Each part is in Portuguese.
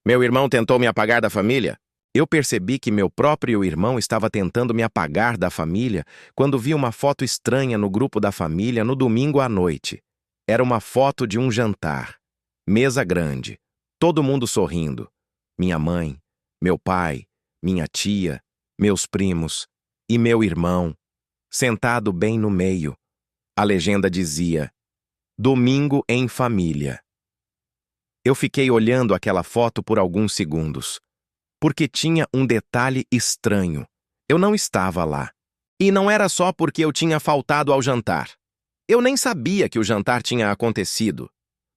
Meu irmão tentou me apagar da família? Eu percebi que meu próprio irmão estava tentando me apagar da família quando vi uma foto estranha no grupo da família no domingo à noite. Era uma foto de um jantar. Mesa grande. Todo mundo sorrindo. Minha mãe, meu pai, minha tia, meus primos e meu irmão, sentado bem no meio. A legenda dizia: Domingo em família. Eu fiquei olhando aquela foto por alguns segundos, porque tinha um detalhe estranho. Eu não estava lá. E não era só porque eu tinha faltado ao jantar. Eu nem sabia que o jantar tinha acontecido.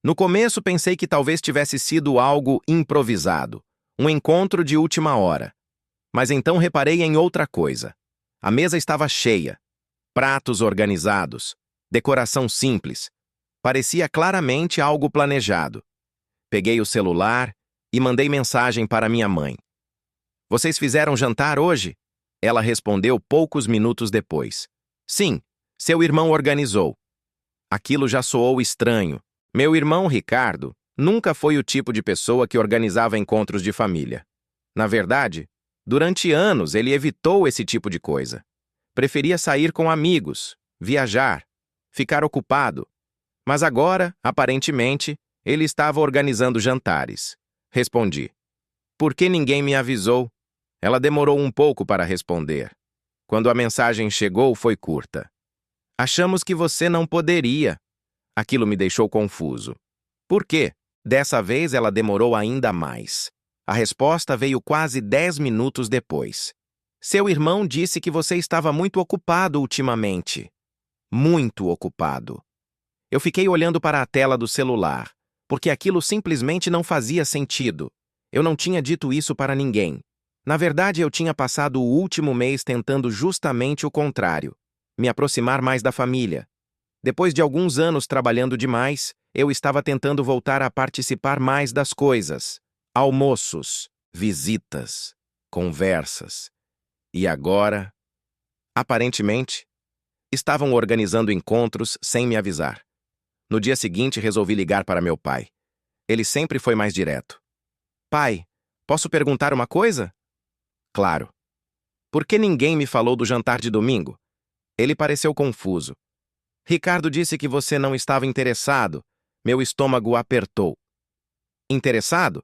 No começo pensei que talvez tivesse sido algo improvisado, um encontro de última hora. Mas então reparei em outra coisa. A mesa estava cheia, pratos organizados, decoração simples. Parecia claramente algo planejado. Peguei o celular e mandei mensagem para minha mãe. Vocês fizeram jantar hoje? Ela respondeu poucos minutos depois. Sim, seu irmão organizou. Aquilo já soou estranho. Meu irmão, Ricardo, nunca foi o tipo de pessoa que organizava encontros de família. Na verdade, durante anos ele evitou esse tipo de coisa. Preferia sair com amigos, viajar, ficar ocupado. Mas agora, aparentemente, ele estava organizando jantares. Respondi. Por que ninguém me avisou? Ela demorou um pouco para responder. Quando a mensagem chegou, foi curta. Achamos que você não poderia. Aquilo me deixou confuso. Por quê? Dessa vez ela demorou ainda mais. A resposta veio quase 10 minutos depois. Seu irmão disse que você estava muito ocupado ultimamente. Muito ocupado. Eu fiquei olhando para a tela do celular, porque aquilo simplesmente não fazia sentido. Eu não tinha dito isso para ninguém. Na verdade, eu tinha passado o último mês tentando justamente o contrário, me aproximar mais da família. Depois de alguns anos trabalhando demais, eu estava tentando voltar a participar mais das coisas. Almoços, visitas, conversas. E agora, aparentemente, estavam organizando encontros sem me avisar. No dia seguinte, resolvi ligar para meu pai. Ele sempre foi mais direto. Pai, posso perguntar uma coisa? Claro. Por que ninguém me falou do jantar de domingo? Ele pareceu confuso. Ricardo disse que você não estava interessado. Meu estômago apertou. Interessado?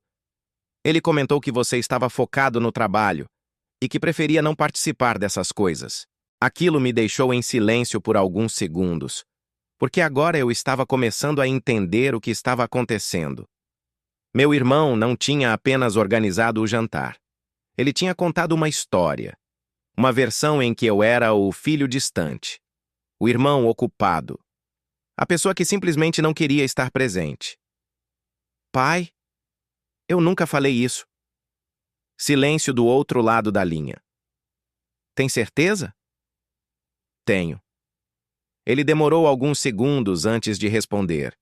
Ele comentou que você estava focado no trabalho e que preferia não participar dessas coisas. Aquilo me deixou em silêncio por alguns segundos, porque agora eu estava começando a entender o que estava acontecendo. Meu irmão não tinha apenas organizado o jantar. Ele tinha contado uma história, uma versão em que eu era o filho distante, o irmão ocupado, a pessoa que simplesmente não queria estar presente. Pai, eu nunca falei isso. Silêncio do outro lado da linha. Tem certeza? Tenho. Ele demorou alguns segundos antes de responder.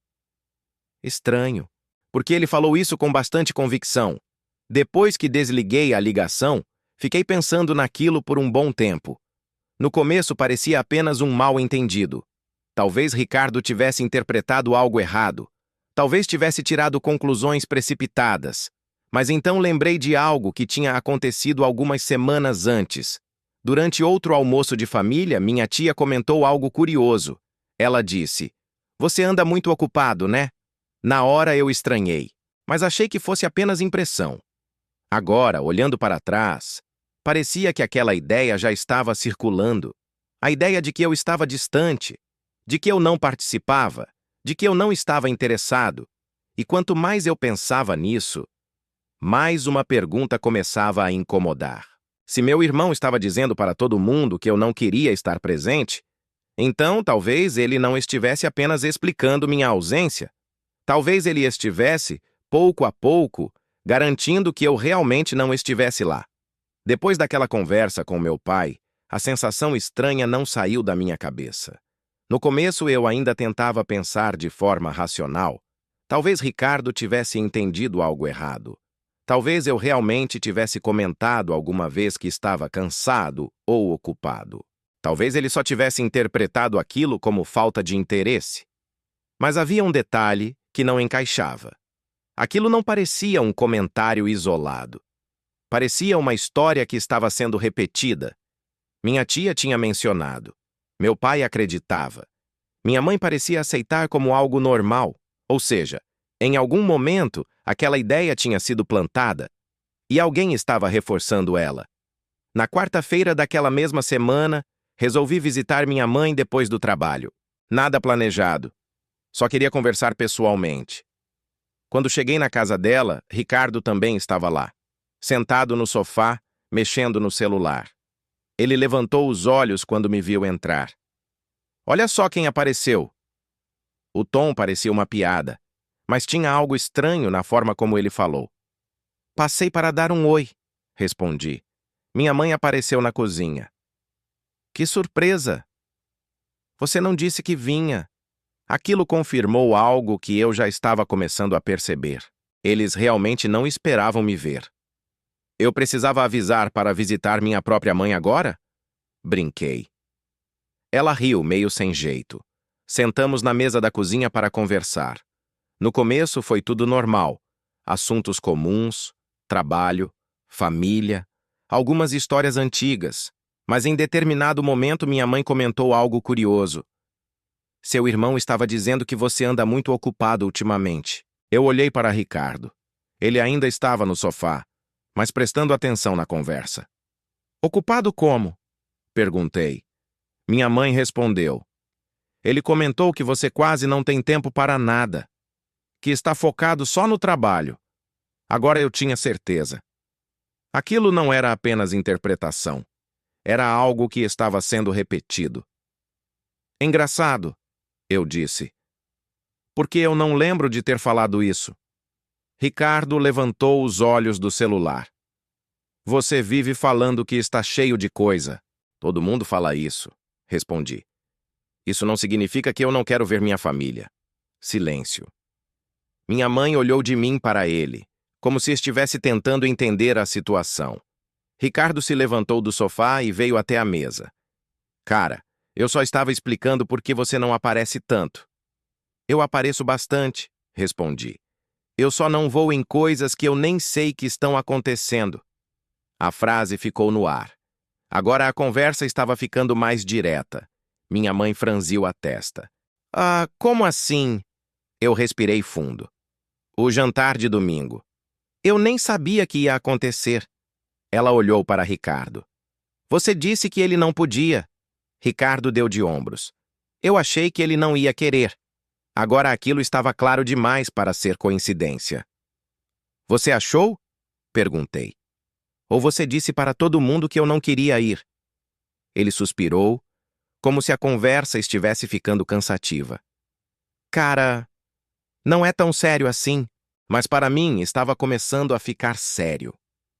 Estranho, porque ele falou isso com bastante convicção. Depois que desliguei a ligação, fiquei pensando naquilo por um bom tempo. No começo parecia apenas um mal-entendido. Talvez Ricardo tivesse interpretado algo errado. Talvez tivesse tirado conclusões precipitadas. Mas então lembrei de algo que tinha acontecido algumas semanas antes. Durante outro almoço de família, minha tia comentou algo curioso. Ela disse: Você anda muito ocupado, né? Na hora eu estranhei, mas achei que fosse apenas impressão. Agora, olhando para trás, parecia que aquela ideia já estava circulando. A ideia de que eu estava distante, de que eu não participava, de que eu não estava interessado. E quanto mais eu pensava nisso, mais uma pergunta começava a incomodar. Se meu irmão estava dizendo para todo mundo que eu não queria estar presente, então talvez ele não estivesse apenas explicando minha ausência. Talvez ele estivesse, pouco a pouco, garantindo que eu realmente não estivesse lá. Depois daquela conversa com meu pai, a sensação estranha não saiu da minha cabeça. No começo eu ainda tentava pensar de forma racional. Talvez Ricardo tivesse entendido algo errado. Talvez eu realmente tivesse comentado alguma vez que estava cansado ou ocupado. Talvez ele só tivesse interpretado aquilo como falta de interesse. Mas havia um detalhe que não encaixava. Aquilo não parecia um comentário isolado. Parecia uma história que estava sendo repetida. Minha tia tinha mencionado. Meu pai acreditava. Minha mãe parecia aceitar como algo normal. Ou seja, em algum momento, aquela ideia tinha sido plantada e alguém estava reforçando ela. Na quarta-feira daquela mesma semana, resolvi visitar minha mãe depois do trabalho. Nada planejado. Só queria conversar pessoalmente. Quando cheguei na casa dela, Ricardo também estava lá, sentado no sofá, mexendo no celular. Ele levantou os olhos quando me viu entrar. Olha só quem apareceu. O tom parecia uma piada, mas tinha algo estranho na forma como ele falou. Passei para dar um oi, respondi. Minha mãe apareceu na cozinha. Que surpresa! Você não disse que vinha. Aquilo confirmou algo que eu já estava começando a perceber. Eles realmente não esperavam me ver. Eu precisava avisar para visitar minha própria mãe agora? Brinquei. Ela riu, meio sem jeito. Sentamos na mesa da cozinha para conversar. No começo foi tudo normal. Assuntos comuns, trabalho, família, algumas histórias antigas. Mas em determinado momento minha mãe comentou algo curioso. Seu irmão estava dizendo que você anda muito ocupado ultimamente. Eu olhei para Ricardo. Ele ainda estava no sofá, mas prestando atenção na conversa. Ocupado como? Perguntei. Minha mãe respondeu. Ele comentou que você quase não tem tempo para nada, que está focado só no trabalho. Agora eu tinha certeza. Aquilo não era apenas interpretação. Era algo que estava sendo repetido. Engraçado, eu disse. Porque eu não lembro de ter falado isso. Ricardo levantou os olhos do celular. Você vive falando que está cheio de coisa. Todo mundo fala isso, respondi. Isso não significa que eu não quero ver minha família. Silêncio. Minha mãe olhou de mim para ele, como se estivesse tentando entender a situação. Ricardo se levantou do sofá e veio até a mesa. Cara, eu só estava explicando por que você não aparece tanto. Eu apareço bastante, respondi. Eu só não vou em coisas que eu nem sei que estão acontecendo. A frase ficou no ar. Agora a conversa estava ficando mais direta. Minha mãe franziu a testa. Ah, como assim? Eu respirei fundo. O jantar de domingo. Eu nem sabia que ia acontecer. Ela olhou para Ricardo. Você disse que ele não podia. Ricardo deu de ombros. Eu achei que ele não ia querer. Agora aquilo estava claro demais para ser coincidência. Você achou? Perguntei. Ou você disse para todo mundo que eu não queria ir? Ele suspirou, como se a conversa estivesse ficando cansativa. Cara, não é tão sério assim, mas para mim estava começando a ficar sério.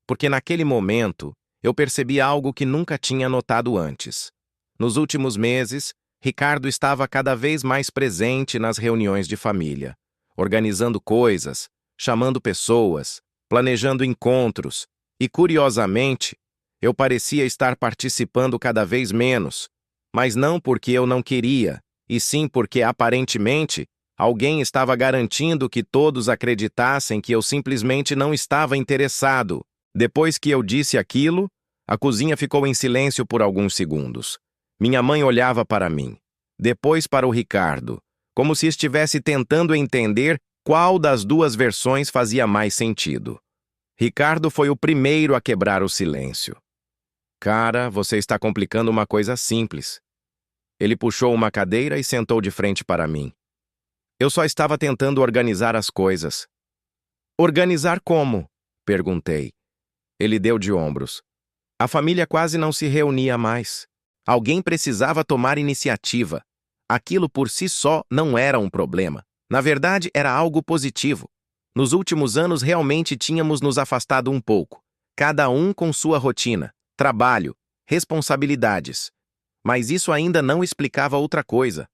Porque naquele momento eu percebi algo que nunca tinha notado antes. Nos últimos meses, Ricardo estava cada vez mais presente nas reuniões de família, organizando coisas, chamando pessoas, planejando encontros, e, curiosamente, eu parecia estar participando cada vez menos, mas não porque eu não queria, e sim porque, aparentemente, alguém estava garantindo que todos acreditassem que eu simplesmente não estava interessado. Depois que eu disse aquilo, a cozinha ficou em silêncio por alguns segundos. Minha mãe olhava para mim, depois para o Ricardo, como se estivesse tentando entender qual das duas versões fazia mais sentido. Ricardo foi o primeiro a quebrar o silêncio. Cara, você está complicando uma coisa simples. Ele puxou uma cadeira e sentou de frente para mim. Eu só estava tentando organizar as coisas. Organizar como? Perguntei. Ele deu de ombros. A família quase não se reunia mais. Alguém precisava tomar iniciativa. Aquilo por si só não era um problema. Na verdade, era algo positivo. Nos últimos anos realmente tínhamos nos afastado um pouco, cada um com sua rotina, trabalho, responsabilidades. Mas isso ainda não explicava outra coisa.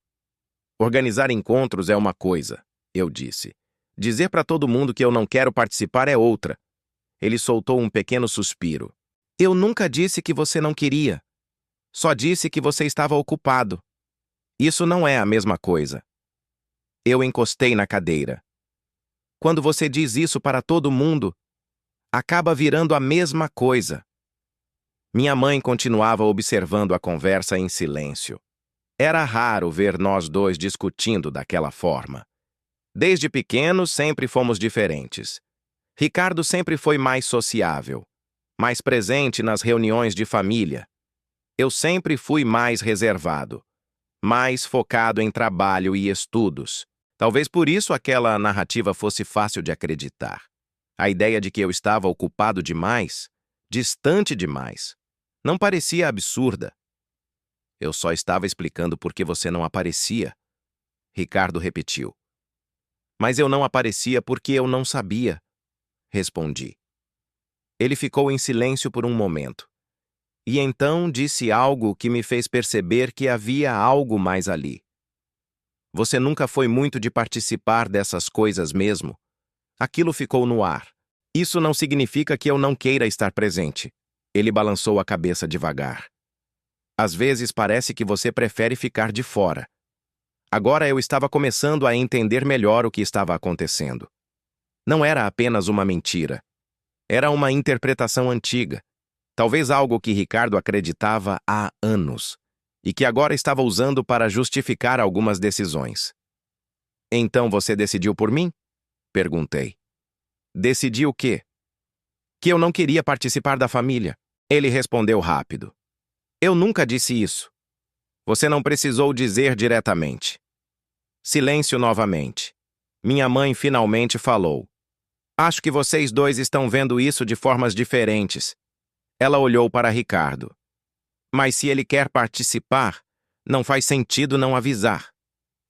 Organizar encontros é uma coisa, eu disse. Dizer para todo mundo que eu não quero participar é outra. Ele soltou um pequeno suspiro. Eu nunca disse que você não queria. Só disse que você estava ocupado. Isso não é a mesma coisa. Eu encostei na cadeira. Quando você diz isso para todo mundo, acaba virando a mesma coisa. Minha mãe continuava observando a conversa em silêncio. Era raro ver nós dois discutindo daquela forma. Desde pequenos, sempre fomos diferentes. Ricardo sempre foi mais sociável, mais presente nas reuniões de família. Eu sempre fui mais reservado, mais focado em trabalho e estudos. Talvez por isso aquela narrativa fosse fácil de acreditar. A ideia de que eu estava ocupado demais, distante demais, não parecia absurda. Eu só estava explicando por que você não aparecia. Ricardo repetiu. Mas eu não aparecia porque eu não sabia, respondi. Ele ficou em silêncio por um momento. E então disse algo que me fez perceber que havia algo mais ali. Você nunca foi muito de participar dessas coisas mesmo? Aquilo ficou no ar. Isso não significa que eu não queira estar presente. Ele balançou a cabeça devagar. Às vezes parece que você prefere ficar de fora. Agora eu estava começando a entender melhor o que estava acontecendo. Não era apenas uma mentira. Era uma interpretação antiga. Talvez algo que Ricardo acreditava há anos e que agora estava usando para justificar algumas decisões. Então você decidiu por mim? Perguntei. Decidi o quê? Que eu não queria participar da família. Ele respondeu rápido. Eu nunca disse isso. Você não precisou dizer diretamente. Silêncio novamente. Minha mãe finalmente falou. Acho que vocês dois estão vendo isso de formas diferentes. Ela olhou para Ricardo. Mas se ele quer participar, não faz sentido não avisar.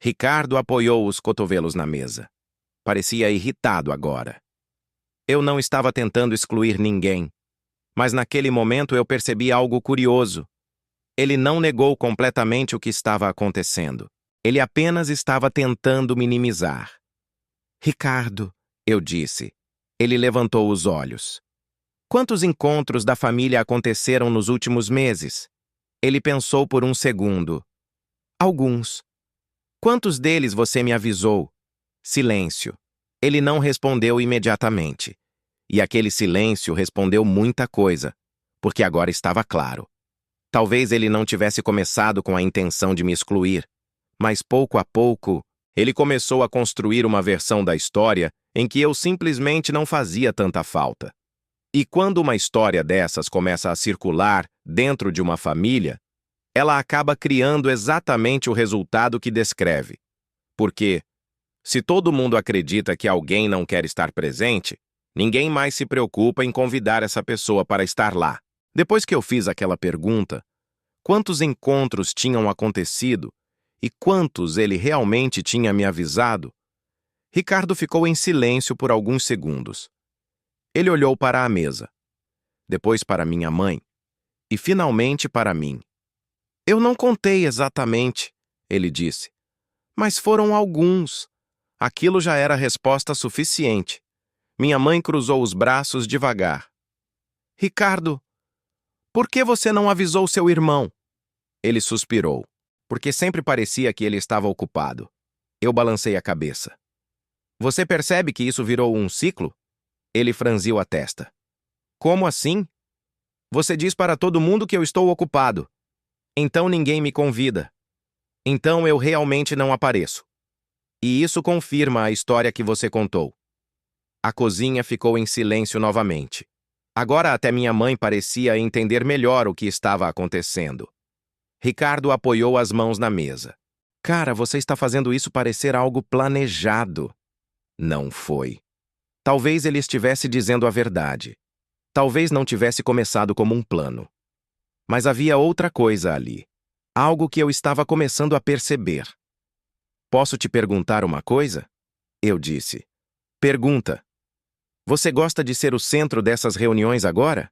Ricardo apoiou os cotovelos na mesa. Parecia irritado agora. Eu não estava tentando excluir ninguém, mas naquele momento eu percebi algo curioso. Ele não negou completamente o que estava acontecendo. Ele apenas estava tentando minimizar. Ricardo, eu disse. Ele levantou os olhos. Quantos encontros da família aconteceram nos últimos meses? Ele pensou por um segundo. Alguns. Quantos deles você me avisou? Silêncio. Ele não respondeu imediatamente. E aquele silêncio respondeu muita coisa, porque agora estava claro. Talvez ele não tivesse começado com a intenção de me excluir, mas pouco a pouco, ele começou a construir uma versão da história em que eu simplesmente não fazia tanta falta. E quando uma história dessas começa a circular dentro de uma família, ela acaba criando exatamente o resultado que descreve. Porque, se todo mundo acredita que alguém não quer estar presente, ninguém mais se preocupa em convidar essa pessoa para estar lá. Depois que eu fiz aquela pergunta, quantos encontros tinham acontecido e quantos ele realmente tinha me avisado, Ricardo ficou em silêncio por alguns segundos. Ele olhou para a mesa, depois para minha mãe e finalmente para mim. Eu não contei exatamente, ele disse, mas foram alguns. Aquilo já era resposta suficiente. Minha mãe cruzou os braços devagar. Ricardo, por que você não avisou seu irmão? Ele suspirou, porque sempre parecia que ele estava ocupado. Eu balancei a cabeça. Você percebe que isso virou um ciclo? Ele franziu a testa. Como assim? Você diz para todo mundo que eu estou ocupado. Então ninguém me convida. Então eu realmente não apareço. E isso confirma a história que você contou. A cozinha ficou em silêncio novamente. Agora até minha mãe parecia entender melhor o que estava acontecendo. Ricardo apoiou as mãos na mesa. Cara, você está fazendo isso parecer algo planejado. Não foi. Talvez ele estivesse dizendo a verdade. Talvez não tivesse começado como um plano. Mas havia outra coisa ali. Algo que eu estava começando a perceber. Posso te perguntar uma coisa? Eu disse. Pergunta. Você gosta de ser o centro dessas reuniões agora?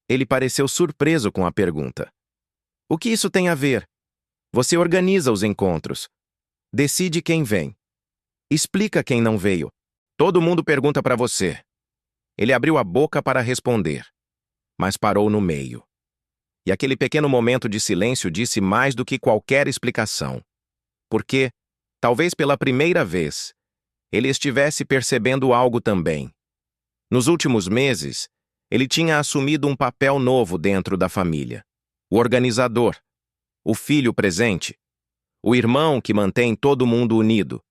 Ele pareceu surpreso com a pergunta. O que isso tem a ver? Você organiza os encontros. Decide quem vem. Explica quem não veio. Todo mundo pergunta para você. Ele abriu a boca para responder, mas parou no meio. E aquele pequeno momento de silêncio disse mais do que qualquer explicação. Porque, talvez pela primeira vez, ele estivesse percebendo algo também. Nos últimos meses, ele tinha assumido um papel novo dentro da família. O organizador, o filho presente, o irmão que mantém todo mundo unido.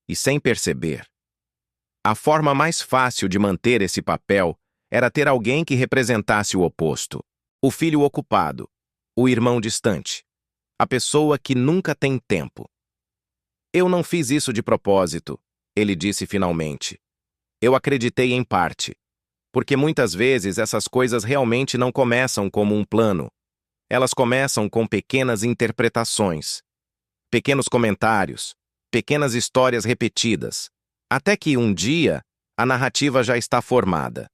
E sem perceber. A forma mais fácil de manter esse papel era ter alguém que representasse o oposto. O filho ocupado, o irmão distante, a pessoa que nunca tem tempo. Eu não fiz isso de propósito, ele disse finalmente. Eu acreditei em parte, porque muitas vezes essas coisas realmente não começam como um plano. Elas começam com pequenas interpretações, pequenos comentários, pequenas histórias repetidas, até que um dia a narrativa já está formada.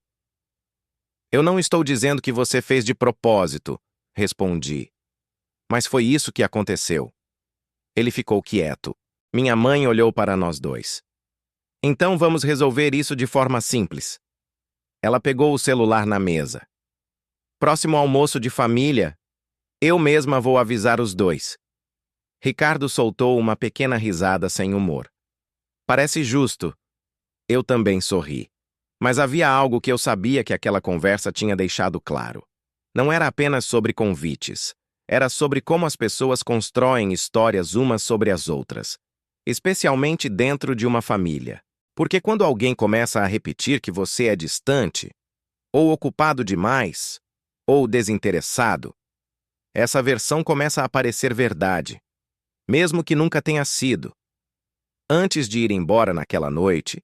Eu não estou dizendo que você fez de propósito, respondi. Mas foi isso que aconteceu. Ele ficou quieto. Minha mãe olhou para nós dois. Então vamos resolver isso de forma simples. Ela pegou o celular na mesa. Próximo almoço de família, eu mesma vou avisar os dois. Ricardo soltou uma pequena risada sem humor. Parece justo. Eu também sorri. Mas havia algo que eu sabia que aquela conversa tinha deixado claro. Não era apenas sobre convites. Era sobre como as pessoas constroem histórias umas sobre as outras, especialmente dentro de uma família. Porque quando alguém começa a repetir que você é distante, ou ocupado demais, ou desinteressado, essa versão começa a parecer verdade, mesmo que nunca tenha sido. Antes de ir embora naquela noite,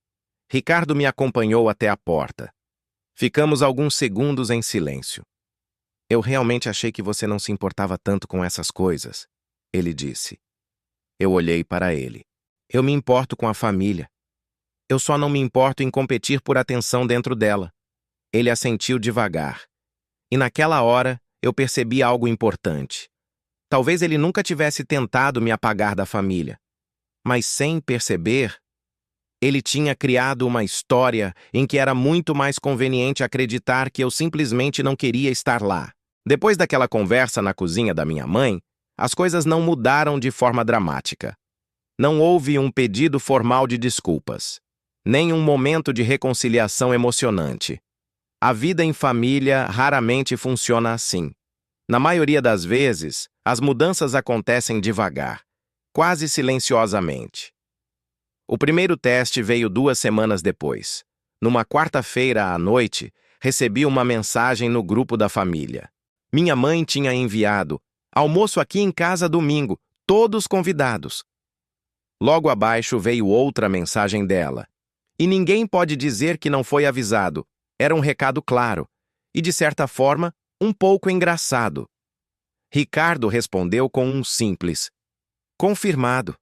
Ricardo me acompanhou até a porta. Ficamos alguns segundos em silêncio. Eu realmente achei que você não se importava tanto com essas coisas, ele disse. Eu olhei para ele. Eu me importo com a família. Eu só não me importo em competir por atenção dentro dela. Ele assentiu devagar. E naquela hora, eu percebi algo importante. Talvez ele nunca tivesse tentado me apagar da família. Mas sem perceber, ele tinha criado uma história em que era muito mais conveniente acreditar que eu simplesmente não queria estar lá. Depois daquela conversa na cozinha da minha mãe, as coisas não mudaram de forma dramática. Não houve um pedido formal de desculpas, nem um momento de reconciliação emocionante. A vida em família raramente funciona assim. Na maioria das vezes, as mudanças acontecem devagar, quase silenciosamente. O primeiro teste veio 2 semanas depois. Numa quarta-feira à noite, recebi uma mensagem no grupo da família. Minha mãe tinha enviado: almoço aqui em casa domingo, todos convidados. Logo abaixo veio outra mensagem dela. E ninguém pode dizer que não foi avisado. Era um recado claro. E, de certa forma, um pouco engraçado. Ricardo respondeu com um simples: confirmado.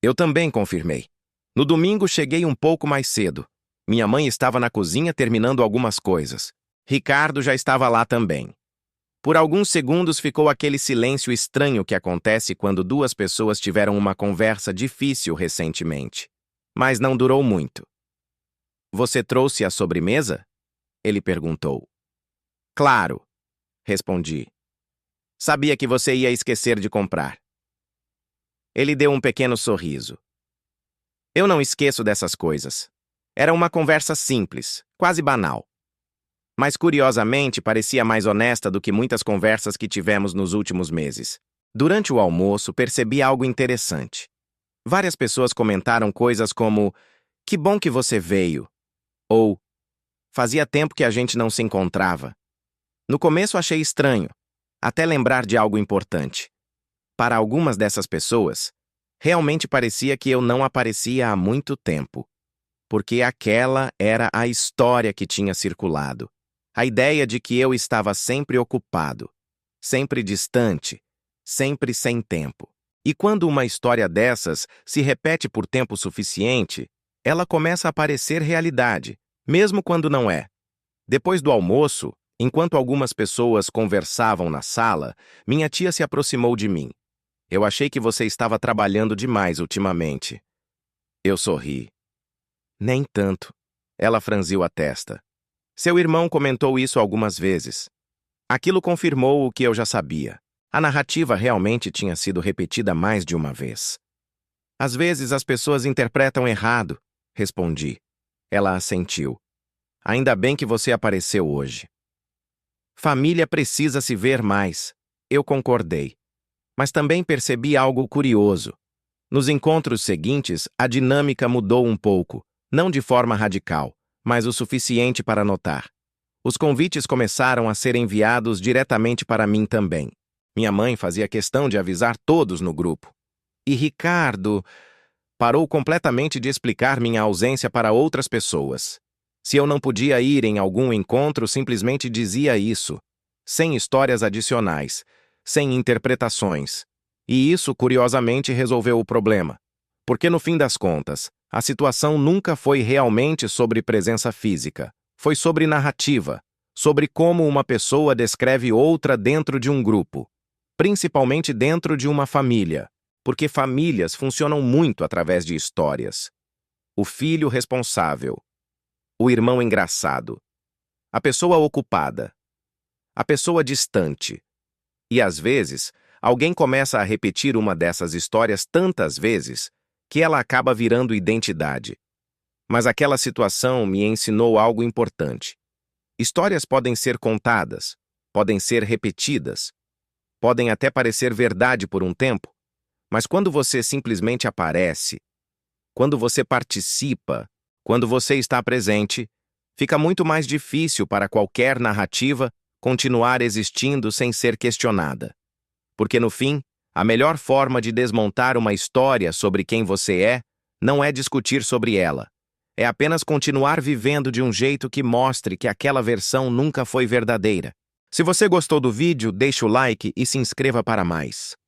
Eu também confirmei. No domingo cheguei um pouco mais cedo. Minha mãe estava na cozinha terminando algumas coisas. Ricardo já estava lá também. Por alguns segundos ficou aquele silêncio estranho que acontece quando 2 pessoas tiveram uma conversa difícil recentemente. Mas não durou muito. Você trouxe a sobremesa? Ele perguntou. Claro, respondi. Sabia que você ia esquecer de comprar. Ele deu um pequeno sorriso. Eu não esqueço dessas coisas. Era uma conversa simples, quase banal. Mas curiosamente parecia mais honesta do que muitas conversas que tivemos nos últimos meses. Durante o almoço, percebi algo interessante. Várias pessoas comentaram coisas como: que bom que você veio, ou fazia tempo que a gente não se encontrava. No começo achei estranho, até lembrar de algo importante. Para algumas dessas pessoas, realmente parecia que eu não aparecia há muito tempo, porque aquela era a história que tinha circulado. A ideia de que eu estava sempre ocupado, sempre distante, sempre sem tempo. E quando uma história dessas se repete por tempo suficiente, ela começa a parecer realidade, mesmo quando não é. Depois do almoço, enquanto algumas pessoas conversavam na sala, minha tia se aproximou de mim. Eu achei que você estava trabalhando demais ultimamente. Eu sorri. Nem tanto. Ela franziu a testa. Seu irmão comentou isso algumas vezes. Aquilo confirmou o que eu já sabia. A narrativa realmente tinha sido repetida mais de uma vez. Às vezes as pessoas interpretam errado, respondi. Ela assentiu. Ainda bem que você apareceu hoje. Família precisa se ver mais. Eu concordei. Mas também percebi algo curioso. Nos encontros seguintes, a dinâmica mudou um pouco, não de forma radical, mas o suficiente para notar. Os convites começaram a ser enviados diretamente para mim também. Minha mãe fazia questão de avisar todos no grupo. E Ricardo parou completamente de explicar minha ausência para outras pessoas. Se eu não podia ir em algum encontro, simplesmente dizia isso, sem histórias adicionais, sem interpretações. E isso, curiosamente, resolveu o problema. Porque, no fim das contas, a situação nunca foi realmente sobre presença física. Foi sobre narrativa, sobre como uma pessoa descreve outra dentro de um grupo, principalmente dentro de uma família, porque famílias funcionam muito através de histórias. O filho responsável, o irmão engraçado, a pessoa ocupada, a pessoa distante. E, às vezes, alguém começa a repetir uma dessas histórias tantas vezes que ela acaba virando identidade. Mas aquela situação me ensinou algo importante. Histórias podem ser contadas, podem ser repetidas, podem até parecer verdade por um tempo, mas quando você simplesmente aparece, quando você participa, quando você está presente, fica muito mais difícil para qualquer narrativa continuar existindo sem ser questionada. Porque, no fim, a melhor forma de desmontar uma história sobre quem você é não é discutir sobre ela. É apenas continuar vivendo de um jeito que mostre que aquela versão nunca foi verdadeira. Se você gostou do vídeo, deixe o like e se inscreva para mais.